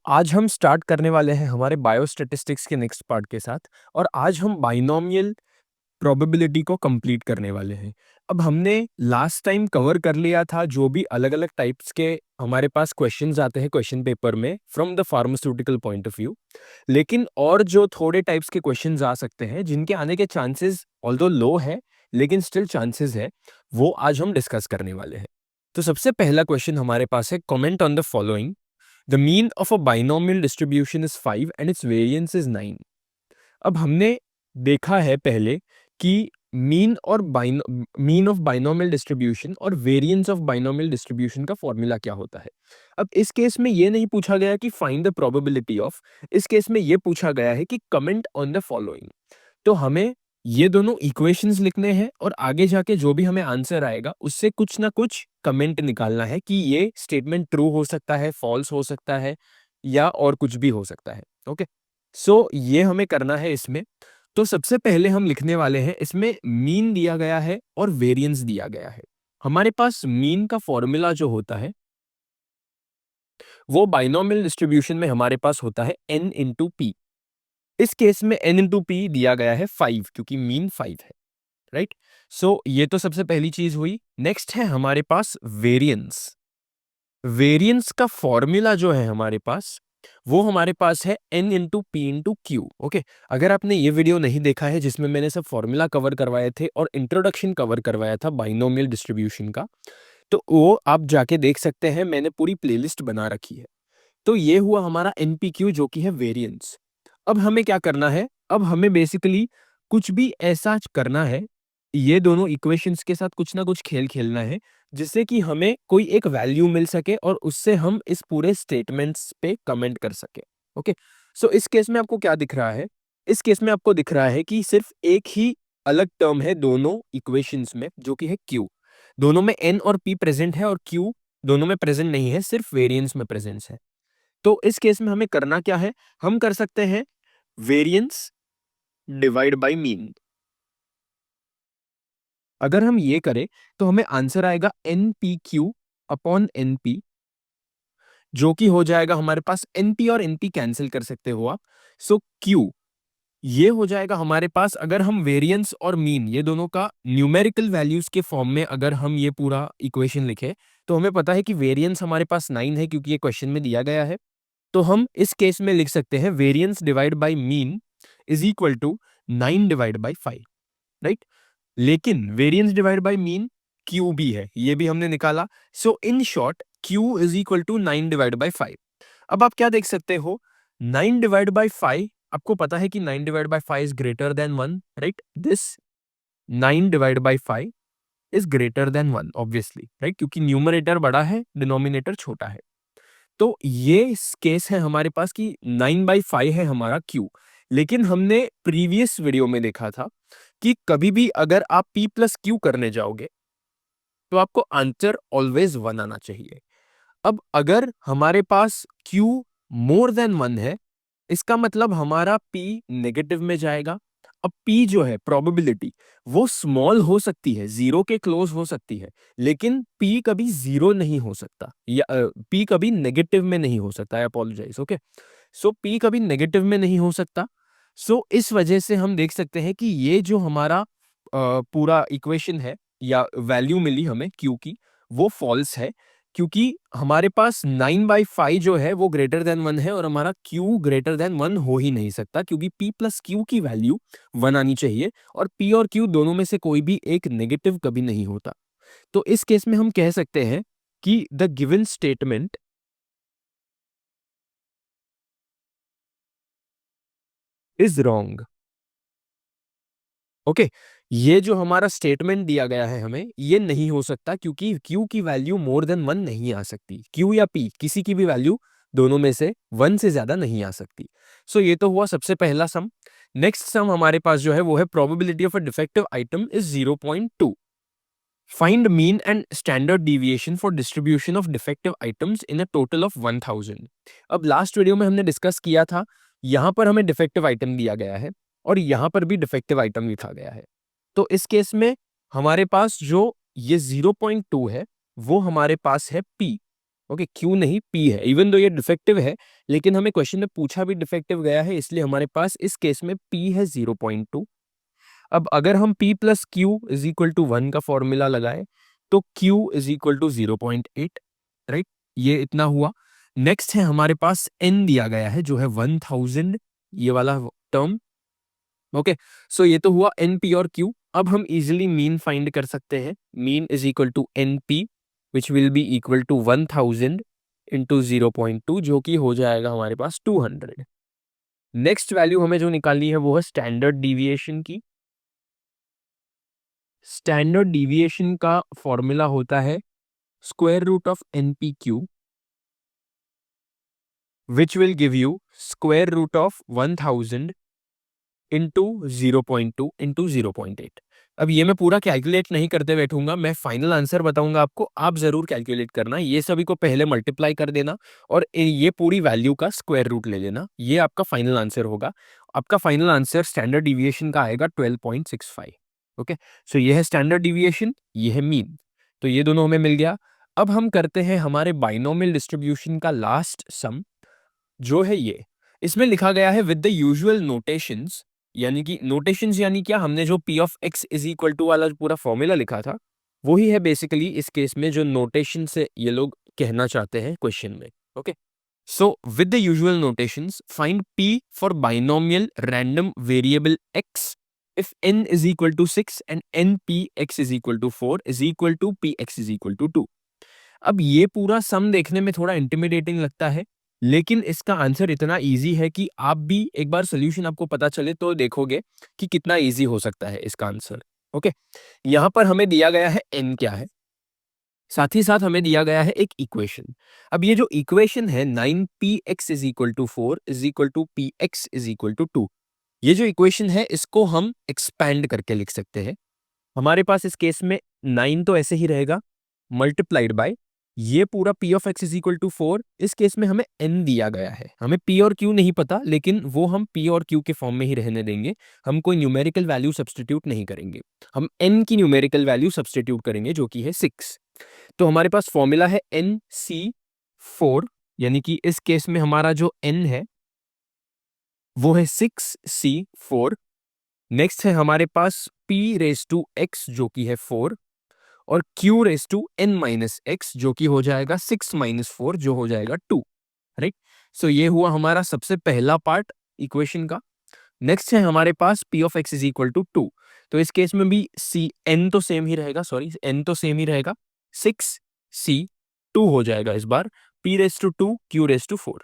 आज हम स्टार्ट करने वाले हैं हमारे बायोस्टैटिस्टिक्स के नेक्स्ट पार्ट के साथ और आज हम बाइनोमियल प्रोबेबिलिटी को कंप्लीट करने वाले हैं। अब हमने लास्ट टाइम कवर कर लिया था जो भी अलग-अलग टाइप्स के हमारे पास क्वेश्चंस आते हैं क्वेश्चन पेपर में from the pharmaceutical point of view. लेकिन और जो थोड़े टाइप्स के क्वेश्चंस आ सकते हैं जिनके आने के चांसेस ऑल्दो लो है लेकिन स्टिल चांसेस है, वो आज हम डिस्कस करने वाले हैं। तो सबसे पहला क्वेश्चन हमारे पास है, comment on the following. The mean of a binomial distribution is 5 and its variance is 9। अब हमने देखा है पहले कि मीन ऑफ बाइनोमियल डिस्ट्रीब्यूशन और वेरिएंस ऑफ बाइनोमियल डिस्ट्रीब्यूशन का फॉर्मूला क्या होता है। अब इस केस में ये नहीं पूछा गया कि फाइंड द प्रोबेबिलिटी ऑफ, इस केस में ये पूछा गया है कि कमेंट ऑन द फॉलोइंग। तो हमें ये दोनों इक्वेशंस लिखने हैं और आगे जाके जो भी हमें आंसर आएगा उससे कुछ ना कुछ कमेंट निकालना है कि ये स्टेटमेंट ट्रू हो सकता है, फॉल्स हो सकता है या और कुछ भी हो सकता है। ओके, सो ये हमें करना है इसमें। तो सबसे पहले हम लिखने वाले हैं, इसमें मीन दिया गया है और वेरिएंस दिया गया है। हमारे पास मीन का फॉर्मूला जो होता है वो बाइनोमियल डिस्ट्रीब्यूशन में हमारे पास होता है n इंटू पी। इस केस में n इंटू पी दिया गया है 5 क्योंकि मीन 5 है, राइट। सो ये तो सबसे पहली चीज हुई। नेक्स्ट है हमारे पास वेरिएंस। वेरिएंस का फॉर्मूला जो है हमारे पास वो हमारे पास है n into P into Q. Okay, अगर आपने ये वीडियो नहीं देखा है जिसमें मैंने सब फॉर्मूला कवर करवाए थे और इंट्रोडक्शन कवर करवाया था बाइनोमियल डिस्ट्रीब्यूशन का, तो वो आप जाके देख सकते हैं, मैंने पूरी प्लेलिस्ट बना रखी है। तो ये हुआ हमारा एनपीक्यू जो कि है वेरिएंस। अब हमें क्या करना है, अब हमें बेसिकली कुछ भी ऐसा करना है, ये दोनों इक्वेशंस के साथ कुछ ना कुछ खेल खेलना है जिससे कि हमें कोई एक वैल्यू मिल सके और उससे हम इस पूरे स्टेटमेंट्स पे कमेंट कर सके। ओके, सो इस केस में आपको क्या दिख रहा है, इस केस में आपको दिख रहा है कि सिर्फ एक ही अलग टर्म है दोनों इक्वेशंस में जो कि है क्यू। दोनों में एन और पी प्रेजेंट है और क्यू दोनों में प्रेजेंट नहीं है, सिर्फ वेरिएंस में प्रेजेंस है। तो इस केस में हमें करना क्या है, हम कर सकते हैं वेरिएंस डिवाइड बाय मीन। अगर हम ये करें तो हमें आंसर आएगा NPQ अपॉन NP, जो कि हो जाएगा हमारे पास NP और NP कैंसिल कर सकते हो आप। सो Q ये हो जाएगा हमारे पास, अगर हम वेरिएंस और मीन ये दोनों का न्यूमेरिकल वैल्यूज के फॉर्म में अगर हम ये पूरा इक्वेशन लिखें तो हमें पता है कि वेरिएंस हमारे पास 9 है क्योंकि ये क्वेश्चन में दिया गया है। तो हम इस केस में लिख सकते हैं variance divide by mean is equal to 9 divide by 5, right. लेकिन variance divide by mean Q भी है, ये भी हमने निकाला। So in short Q is equal to 9 divide by 5। अब आप क्या देख सकते हो, 9 डिवाइड बाय 5, आपको पता है कि 9 divide by 5 is greater than 1, right. This 9 divide by 5 is greater than 1 obviously, right, क्योंकि न्यूमरेटर बड़ा है डिनोमिनेटर छोटा है। तो ये केस है हमारे पास कि 9/5 है हमारा क्यू। लेकिन हमने प्रीवियस वीडियो में देखा था कि कभी भी अगर आप p प्लस क्यू करने जाओगे तो आपको आंसर ऑलवेज 1 आना चाहिए। अब अगर हमारे पास q मोर देन 1 है, इसका मतलब हमारा p नेगेटिव में जाएगा। अब p जो है प्रोबेबिलिटी वो स्मॉल हो सकती है, जीरो के क्लोज हो सकती है, लेकिन p कभी जीरो नहीं हो सकता या p कभी नेगेटिव में नहीं हो सकता। आई अपोलोजाइज। ओके, सो p कभी नेगेटिव में नहीं हो सकता। सो इस वजह से हम देख सकते हैं कि ये जो हमारा पूरा इक्वेशन है या वैल्यू मिली हमें q की, वो फॉल्स है क्योंकि हमारे पास 9/5 जो है वो ग्रेटर देन 1 है और हमारा q ग्रेटर देन 1 हो ही नहीं सकता क्योंकि p प्लस क्यू की वैल्यू 1 आनी चाहिए और p और q दोनों में से कोई भी एक नेगेटिव कभी नहीं होता। तो इस केस में हम कह सकते हैं कि the given statement is wrong. Okay, ये जो हमारा स्टेटमेंट दिया गया है हमें, ये नहीं हो सकता क्योंकि q की वैल्यू मोर देन 1 नहीं आ सकती। q या p किसी की भी वैल्यू दोनों में से 1 से ज्यादा नहीं आ सकती। सो ये तो हुआ सबसे पहला सम। नेक्स्ट सम हमारे पास जो है वो है probability of a defective item is 0.2। Find mean and standard deviation for distribution of defective items in a total of 1000। अब लास्ट वीडियो में हमने डिस्कस किया था, यहां पर हमें डिफेक्टिव आइटम दिया गया है और यहां पर भी डिफेक्टिव आइटम लिखा गया है। तो इस केस में हमारे पास जो ये 0.2 है वो हमारे पास है p। ओके, क्यू नहीं पी है, इवन दो ये डिफेक्टिव है, लेकिन हमें क्वेश्चन में पूछा भी डिफेक्टिव गया है, इसलिए हमारे पास इस केस में पी है 0.2। अब अगर हम p plus q is equal to 1 का फॉर्मूला लगाए तो q is equal to 0.8, right, ये इतना हुआ। नेक्स्ट है हमारे पास n दिया गया है जो है 1000, ये वाला टर्म। ओके, सो ये तो हुआ एन पी और क्यू। अब हम इजिली मीन फाइंड कर सकते हैं। Mean is equal to n p which will be equal to 1000 into 0.2, जो कि हो जाएगा हमारे पास 200। नेक्स्ट वैल्यू हमें जो निकालनी है वो है स्टैंडर्ड डिविएशन की। स्टैंडर्ड डिविएशन का फॉर्मूला होता है square root of n p q which will give you square root of 1000 into 0.2 into 0.8। अब ये मैं पूरा कैलकुलेट नहीं करते बैठूंगा, मैं फाइनल आंसर बताऊंगा आपको, आप जरूर कैलकुलेट करना। ये सभी को पहले मल्टीप्लाई कर देना और ये पूरी वैल्यू का स्क्वायर रूट ले लेना, ये आपका फाइनल आंसर होगा। आपका फाइनल आंसर स्टैंडर्ड डिविएशन का आएगा 12.65। ओके, सो ये है स्टैंडर्ड डिविएशन, ये है मीन, तो ये दोनों हमें मिल गया। अब हम करते हैं हमारे बाइनोमियल डिस्ट्रीब्यूशन का लास्ट सम, जो है ये। इसमें लिखा गया है विद द यूजुअल नोटेशंस, यानी कि नोटेशंस यानी क्या, हमने जो p of x is equal to वाला जो पूरा फॉर्मूला लिखा था वही है बेसिकली इस केस में जो नोटेशन से ये लोग कहना चाहते हैं क्वेश्चन में। Okay, so with the usual notations find p for binomial random variable x if n is equal to 6 and npx is equal to 4 is equal to px is equal to 2। अब ये पूरा सम देखने में थोड़ा intimidating लगता है, लेकिन इसका आंसर इतना इजी है कि आप भी एक बार सोल्यूशन आपको पता चले तो देखोगे कि कितना इजी हो सकता है इसका आंसर। ओके, यहां पर हमें दिया गया है n क्या है, साथ ही साथ हमें दिया गया है एक इक्वेशन। अब ये जो इक्वेशन है 9px is equal to 4 is equal to px is equal to 2, ये जो इक्वेशन है इसको हम एक्सपैंड करके लिख सकते हैं। हमारे पास इस केस में 9 तो ऐसे ही रहेगा मल्टीप्लाइड बाय ये पूरा p of x is equal to 4। इस केस में हमें n दिया गया है, हमें p और q नहीं पता, लेकिन वो हम p और q के फॉर्म में ही रहने देंगे। हम कोई न्यूमेरिकल वैल्यू सब्स्टिट्यूट नहीं करेंगे, हम n की न्यूमेरिकल वैल्यू सब्स्टिट्यूट करेंगे जो कि है 6। तो हमारे पास फॉर्मूला है NC4, यानी कि इस केस में हमारा जो n है वो है 6C4। नेक्स्ट है हमारे पास p रेज टू x जो कि है 4 और q raise to n minus x जो कि हो जाएगा 6 माइनस 4 जो हो जाएगा 2, राइट। सो ये हुआ हमारा सबसे पहला पार्ट इक्वेशन का। नेक्स्ट है हमारे पास p of x is equal to 2, तो इस केस में भी c n तो सेम ही रहेगा, सॉरी n तो सेम ही रहेगा, 6c2 हो जाएगा इस बार, p raise to 2 q raise to 4।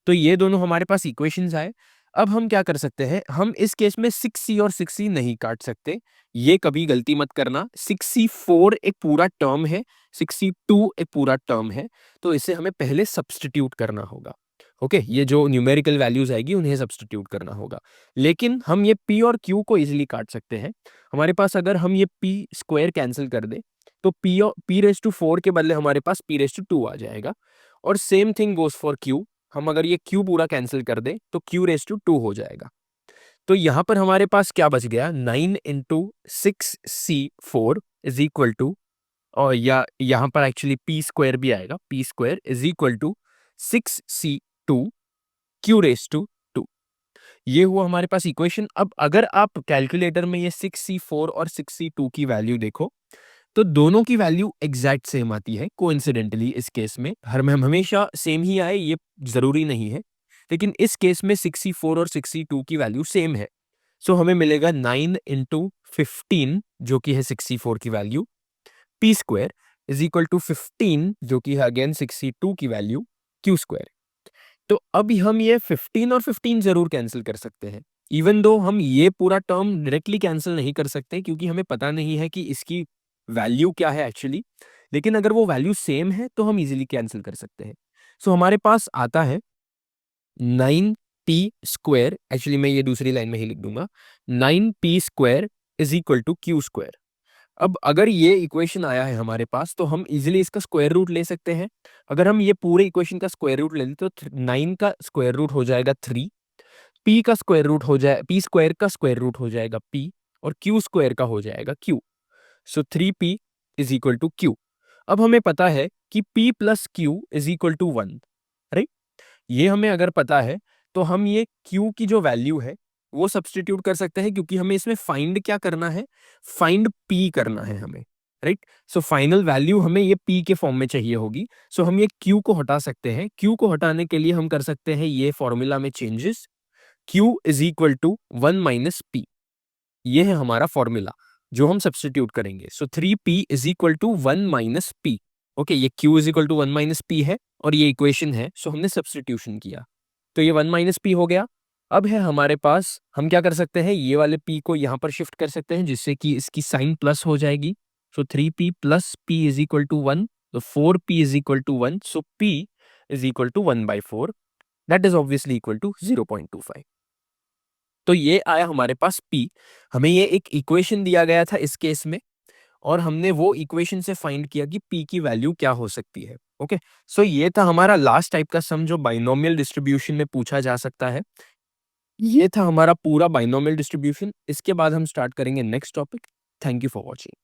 तो ये दोनों हमारे पास इक्वेशंस आए। अब हम क्या कर सकते हैं, हम इस केस में 6c और 6c नहीं काट सकते, ये कभी गलती मत करना। 6c4 एक पूरा टर्म है, 6c2 एक पूरा टर्म है, तो इसे हमें पहले सब्स्टिट्यूट करना होगा। ओके, ये जो न्यूमेरिकल वैल्यूज आएगी उन्हें सब्स्टिट्यूट करना होगा, लेकिन हम ये p और q को इजीली काट सकते हैं। हमारे पास अगर हम ये p स्क्वायर कैंसिल कर दे तो p रेज टू 4 के बदले हमारे पास p रेज टू 2 आ जाएगा, और same thing goes for q। हम अगर ये q पूरा कैंसिल कर दे तो q रेज टू 2 हो जाएगा। तो यहां पर हमारे पास क्या बच गया, 9 into 6c4 is equal to, और या यहां पर एक्चुअली p स्क्वायर भी आएगा, p square is equal to 6c2 q raise to 2। ये हुआ हमारे पास इक्वेशन। अब अगर आप कैलकुलेटर में ये 6c4 और 6c2 की वैल्यू देखो तो दोनों की वैल्यू एग्जैक्ट सेम आती है कोइंसिडेंटली। इस केस में हमेशा सेम ही आए ये जरूरी नहीं है, लेकिन इस केस में 6c4 और 6c2 की वैल्यू सेम है। सो हमें मिलेगा 9 इंटू 15 जो कि है 6c4 की value, p square is equal to 15 जो कि है अगेन 6c2 की वैल्यू, q स्क्वायर। तो अभी हम ये 15 और 15 जरूर कैंसिल कर सकते हैं, इवन दो हम ये पूरा टर्म डायरेक्टली कैंसिल नहीं कर सकते क्योंकि हमें पता नहीं है कि इसकी वैल्यू क्या है एक्चुअली, लेकिन अगर वो वैल्यू सेम है तो हम इजीली कैंसिल कर सकते हैं। सो हमारे पास आता है 9p स्क्वायर, एक्चुअली मैं ये दूसरी लाइन में ही लिख दूंगा, 9p square is equal to q square. अब अगर ये इक्वेशन आया है हमारे पास तो हम इजीली इसका स्क्वायर रूट ले सकते हैं। अगर हम ये पूरे इक्वेशन का स्क्वायर रूट ले लें तो 9 का स्क्वायर रूट हो जाएगा 3, p का स्क्वायर रूट हो जाए, p स्क्वायर का स्क्वायर रूट हो जाएगा p, और q स्क्वायर का हो जाएगा q। So 3p is equal to q। अब हमें पता है कि P plus Q is equal to 1, right? ये हमें अगर पता है तो हम ये Q की जो वैल्यू है वो सब्स्टिट्यूट कर सकते हैं, क्योंकि हमें इसमें फाइंड क्या करना है, फाइंड P करना है हमें, राइट? सो फाइनल वैल्यू हमें ये P के फॉर्म में चाहिए होगी। सो हम ये Q को हटा सकते हैं। Q को हटाने के लिए हम कर सकते हैं ये फॉर्मूला में changes, Q is equal to 1 minus P। ये है हमारा फॉर्मूला जो हम सब्स्टिट्यूट करेंगे। So 3P is equal to 1 minus P। Okay, ये Q is equal to 1 minus P है और ये इक्वेशन है, सो हमने सब्स्टिट्यूशन किया तो ये 1 माइनस P हो गया। अब है हमारे पास, हम क्या कर सकते हैं, ये वाले P को यहाँ पर शिफ्ट कर सकते हैं जिससे कि इसकी साइन प्लस हो जाएगी। So 3P plus P is equal to 1, तो 4P is equal to 1, so P is equal to 1/4, that is obviously equal to 0.25। तो ये आया हमारे पास P। हमें ये एक इक्वेशन दिया गया था इस केस में और हमने वो इक्वेशन से फाइंड किया कि P की वैल्यू क्या हो सकती है। ओके, सो ये था हमारा लास्ट टाइप का सम जो बाइनोमियल डिस्ट्रीब्यूशन में पूछा जा सकता है। ये था हमारा पूरा बाइनोमियल डिस्ट्रीब्यूशन। इसके बाद हम स्टार्ट करेंगे next topic. Thank you for watching.